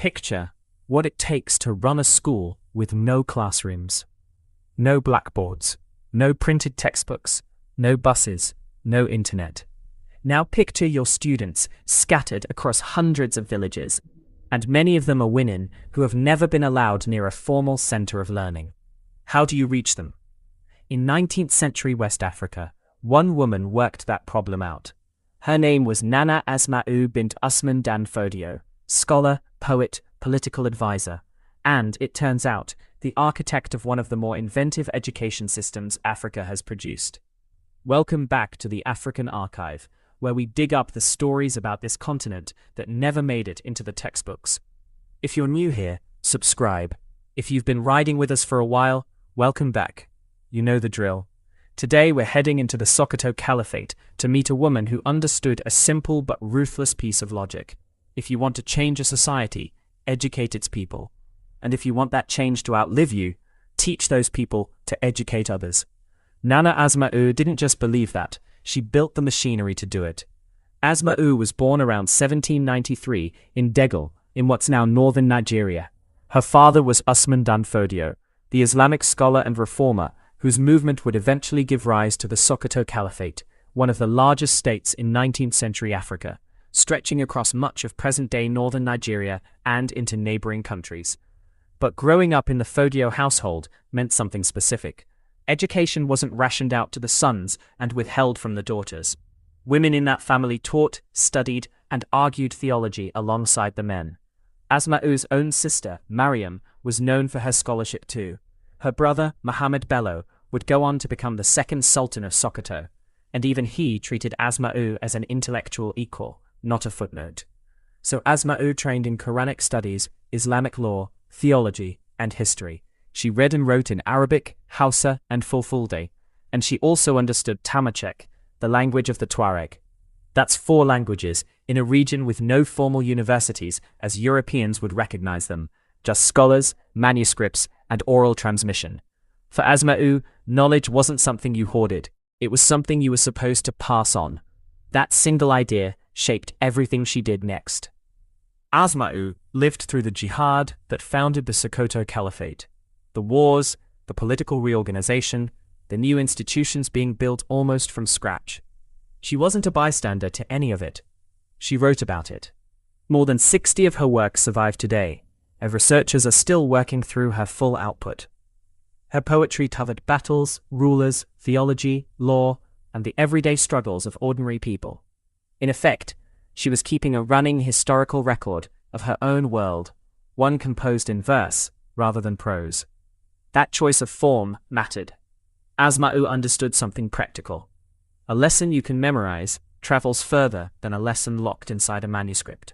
Picture what it takes to run a school with no classrooms, no blackboards, no printed textbooks, no buses, no internet. Now picture your students scattered across hundreds of villages, and many of them are women who have never been allowed near a formal center of learning. How do you reach them? In 19th-century West Africa, one woman worked that problem out. Her name was Nana Asma'u bint Usman dan Fodio, scholar, poet, political advisor, and, it turns out, the architect of one of the more inventive education systems Africa has produced. Welcome back to the African Archive, where we dig up the stories about this continent that never made it into the textbooks. If you're new here, subscribe. If you've been riding with us for a while, welcome back. You know the drill. Today we're heading into the Sokoto Caliphate to meet a woman who understood a simple but ruthless piece of logic. If you want to change a society, educate its people. And if you want that change to outlive you, teach those people to educate others. Nana Asma'u didn't just believe that, she built the machinery to do it. Asma'u was born around 1793 in Degel, in what's now northern Nigeria. Her father was Usman dan Fodio, the Islamic scholar and reformer whose movement would eventually give rise to the Sokoto Caliphate, one of the largest states in 19th-century Africa, stretching across much of present-day northern Nigeria and into neighboring countries. But growing up in the Fodio household meant something specific. Education wasn't rationed out to the sons and withheld from the daughters. Women in that family taught, studied, and argued theology alongside the men. Asma'u's own sister, Mariam, was known for her scholarship too. Her brother, Muhammad Bello, would go on to become the second Sultan of Sokoto, and even he treated Asma'u as an intellectual equal, not a footnote. So Asma'u trained in Quranic studies, Islamic law, theology, and history. She read and wrote in Arabic, Hausa, and Fulfulde, and she also understood Tamashek, the language of the Tuareg. That's 4 languages in a region with no formal universities as Europeans would recognize them, just scholars, manuscripts, and oral transmission. For Asma'u, knowledge wasn't something you hoarded, it was something you were supposed to pass on. That single idea shaped everything she did next. Asma'u lived through the jihad that founded the Sokoto Caliphate. The wars, the political reorganization, the new institutions being built almost from scratch. She wasn't a bystander to any of it. She wrote about it. More than 60 of her works survive today, and researchers are still working through her full output. Her poetry covered battles, rulers, theology, law, and the everyday struggles of ordinary people. In effect, she was keeping a running historical record of her own world, one composed in verse rather than prose. That choice of form mattered. Asma'u understood something practical. A lesson you can memorize travels further than a lesson locked inside a manuscript.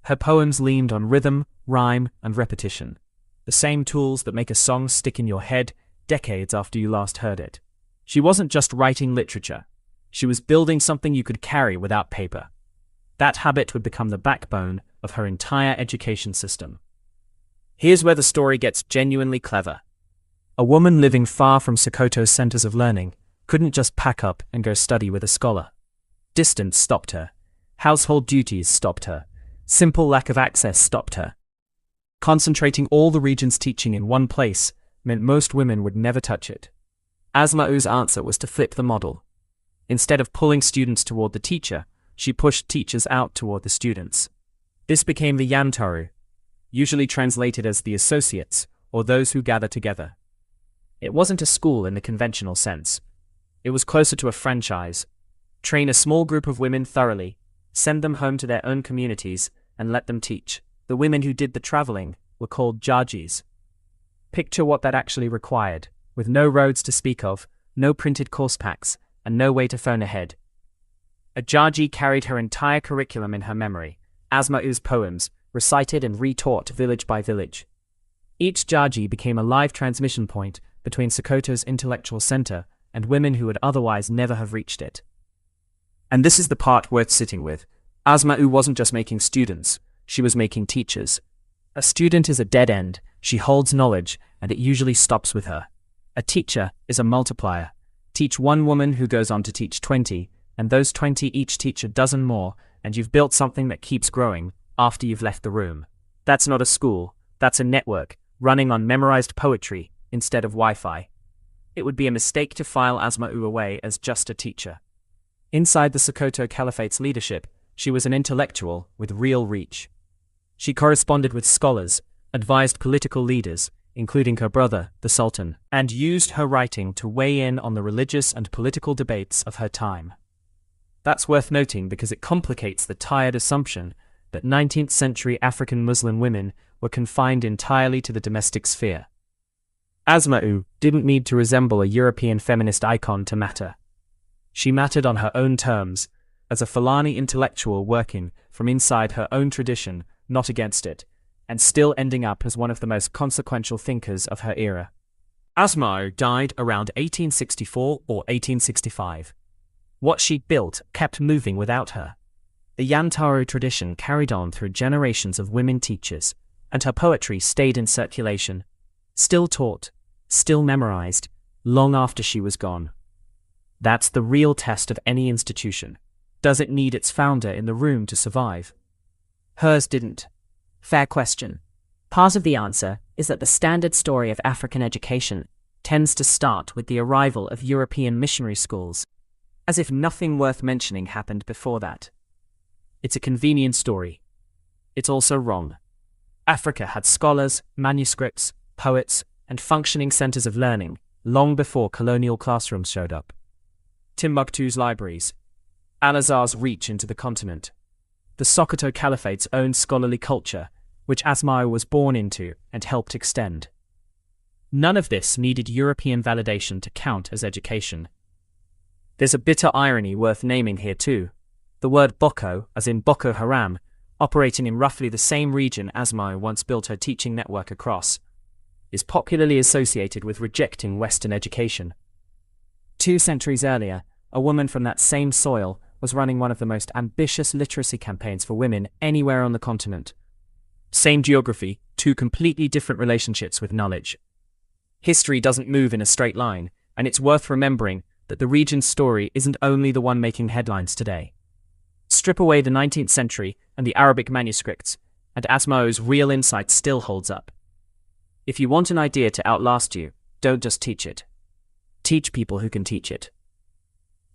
Her poems leaned on rhythm, rhyme, and repetition, the same tools that make a song stick in your head decades after you last heard it. She wasn't just writing literature. She was building something you could carry without paper. That habit would become the backbone of her entire education system. Here's where the story gets genuinely clever. A woman living far from Sokoto's centers of learning couldn't just pack up and go study with a scholar. Distance stopped her. Household duties stopped her. Simple lack of access stopped her. Concentrating all the region's teaching in one place meant most women would never touch it. Asma'u's answer was to flip the model. Instead of pulling students toward the teacher, she pushed teachers out toward the students. This became the Yan Taru, usually translated as the associates, or those who gather together. It wasn't a school in the conventional sense. It was closer to a franchise. Train a small group of women thoroughly, send them home to their own communities, and let them teach. The women who did the traveling were called Jajis. Picture what that actually required, with no roads to speak of, no printed course packs, and no way to phone ahead. A Jaji carried her entire curriculum in her memory, Asma'u's poems, recited and retaught village by village. Each Jaji became a live transmission point between Sokoto's intellectual center and women who would otherwise never have reached it. And this is the part worth sitting with. Asma'u wasn't just making students, she was making teachers. A student is a dead end, she holds knowledge, and it usually stops with her. A teacher is a multiplier. Teach one woman who goes on to teach 20, and those 20 each teach a dozen more, and you've built something that keeps growing after you've left the room. That's not a school, that's a network, running on memorized poetry instead of Wi-Fi. It would be a mistake to file Asma'u away as just a teacher. Inside the Sokoto Caliphate's leadership, she was an intellectual with real reach. She corresponded with scholars, advised political leaders, including her brother, the Sultan, and used her writing to weigh in on the religious and political debates of her time. That's worth noting because it complicates the tired assumption that 19th-century African Muslim women were confined entirely to the domestic sphere. Asma'u didn't need to resemble a European feminist icon to matter. She mattered on her own terms, as a Fulani intellectual working from inside her own tradition, not against it, and still ending up as one of the most consequential thinkers of her era. Asma'u died around 1864 or 1865. What she built kept moving without her. The Yan Taru tradition carried on through generations of women teachers, and her poetry stayed in circulation, still taught, still memorized, long after she was gone. That's the real test of any institution. Does it need its founder in the room to survive? Hers didn't. Fair question. Part of the answer is that the standard story of African education tends to start with the arrival of European missionary schools, as if nothing worth mentioning happened before that. It's a convenient story. It's also wrong. Africa had scholars, manuscripts, poets, and functioning centers of learning long before colonial classrooms showed up. Timbuktu's libraries, Al-Azhar's reach into the continent, the Sokoto Caliphate's own scholarly culture, which Asma'u was born into and helped extend. None of this needed European validation to count as education. There's a bitter irony worth naming here too. The word Boko, as in Boko Haram, operating in roughly the same region Asma'u once built her teaching network across, is popularly associated with rejecting Western education. 2 centuries earlier, a woman from that same soil was running one of the most ambitious literacy campaigns for women anywhere on the continent. Same geography, 2 completely different relationships with knowledge. History doesn't move in a straight line, and it's worth remembering that the region's story isn't only the one making headlines today. Strip away the 19th century and the Arabic manuscripts, and Asma'u's real insight still holds up. If you want an idea to outlast you, don't just teach it. Teach people who can teach it.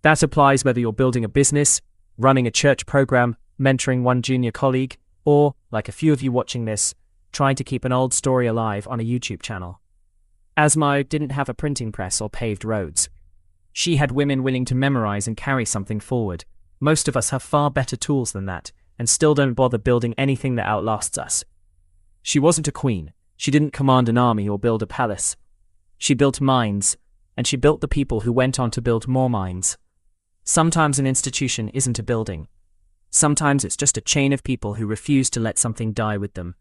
That applies whether you're building a business, running a church program, mentoring one junior colleague, or, like a few of you watching this, trying to keep an old story alive on a YouTube channel. Asma'u didn't have a printing press or paved roads. She had women willing to memorize and carry something forward. Most of us have far better tools than that, and still don't bother building anything that outlasts us. She wasn't a queen. She didn't command an army or build a palace. She built minds, and she built the people who went on to build more minds. Sometimes an institution isn't a building. Sometimes it's just a chain of people who refuse to let something die with them.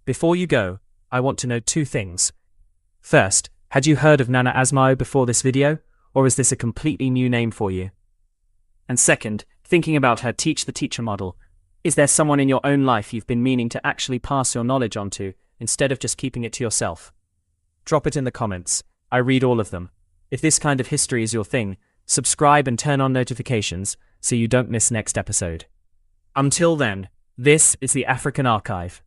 Before you go, I want to know 2 things. First, had you heard of Nana Asma'u before this video, or is this a completely new name for you? And second, thinking about her teach the teacher model, is there someone in your own life you've been meaning to actually pass your knowledge on to, instead of just keeping it to yourself? Drop it in the comments. I read all of them. If this kind of history is your thing, subscribe and turn on notifications so you don't miss next episode. Until then, this is the African Archive.